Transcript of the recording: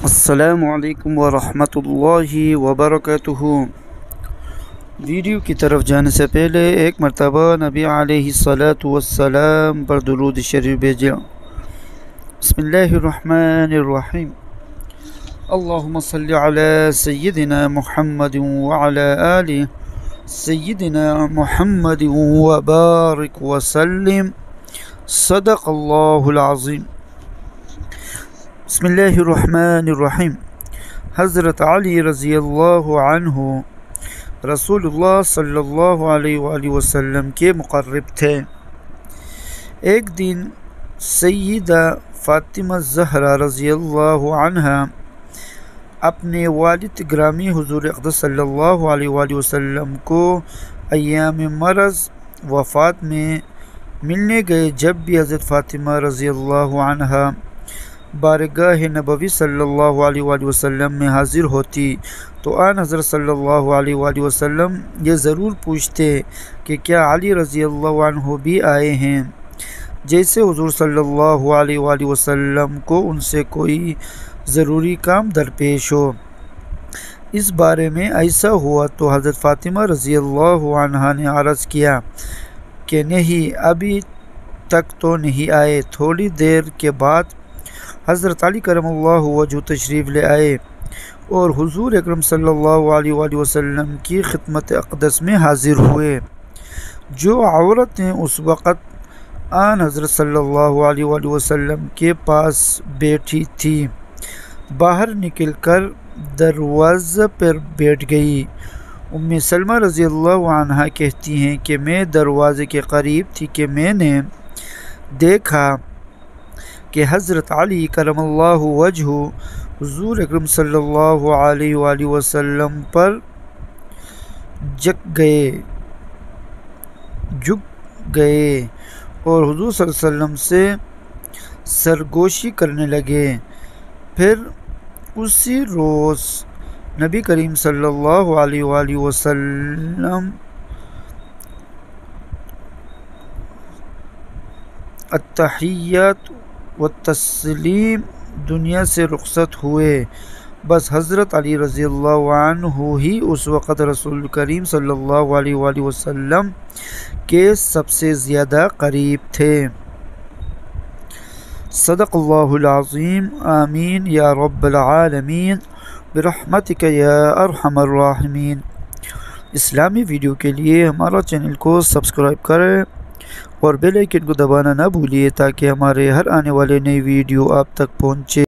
السلام علیکم ورحمۃ اللہ وبرکاتہ۔ ویڈیو کی طرف جانے سے پہلے ایک مرتبہ نبی علیہ الصلاۃ والسلام پر درود شریف بھیجیں۔ بسم اللہ الرحمن الرحیم۔ اللہم صلی علی سیدنا محمد وعلی آل سیدنا محمد وبارک وسلم۔ صدق اللہ العظیم۔ بسم اللہ الرحمن الرحیم۔ حضرت علی رضی اللہ عنہ رسول اللہ صلی اللہ علیہ وآلہ وسلم کے مقرب تھے۔ ایک دن سیدہ فاطمہ زہرا رضی اللہ عنہا اپنے والد گرامی حضور اقدس صلی اللہ علیہ وآلہ وسلم کو ایام مرض وفات میں ملنے گئے۔ جب بھی حضرت فاطمہ رضی اللہ عنہا بارگاہ نبوی صلی اللہ علیہ وآلہ وسلم میں حاضر ہوتی تو آن حضرت صلی اللہ علیہ وآلہ وسلم یہ ضرور پوچھتے کہ کیا علی رضی اللہ عنہ بھی آئے ہیں، جیسے حضور صلی اللہ علیہ وآلہ وسلم کو ان سے کوئی ضروری کام درپیش ہو۔ اس بارے میں ایسا ہوا تو حضرت فاطمہ رضی اللہ عنہ نے عرض کیا کہ نہیں، ابھی تک تو نہیں آئے۔ تھوڑی دیر کے بعد حضرت علی کرم اللہ وجہ تشریف لے آئے اور حضور اکرم صلی اللہ علیہ وآلہ وسلم کی خدمت اقدس میں حاضر ہوئے۔ جو عورتیں اس وقت آن حضرت صلی اللہ علیہ وآلہ وسلم کے پاس بیٹھی تھیں باہر نکل کر دروازے پر بیٹھ گئی۔ ام سلمہ رضی اللہ عنہا کہتی ہیں کہ میں دروازے کے قریب تھی کہ میں نے دیکھا کہ حضرت علی کرم اللہ وجہ حضور اکرم صلی اللہ علیہ وآلہ وسلم پر جھک گئے اور حضور صلی اللہ علیہ وسلم سے سرگوشی کرنے لگے۔ پھر اسی روز نبی کریم صلی اللہ علیہ وآلہ وسلم التحیات والتسلیم دنیا سے رخصت ہوئے۔ بس حضرت علی رضی اللہ عنہ ہی اس وقت رسول کریم صلی اللہ علیہ وآلہ وسلم کے سب سے زیادہ قریب تھے۔ صدق اللہ العظیم۔ آمین یا رب العالمین برحمتک یا ارحم الراحمین۔ اسلامی ویڈیو کے لیے ہمارا چینل کو سبسکرائب کریں اور بیل آئیکن کو دبانا نہ بھولیے تاکہ ہمارے ہر آنے والے نئی ویڈیو آپ تک پہنچے۔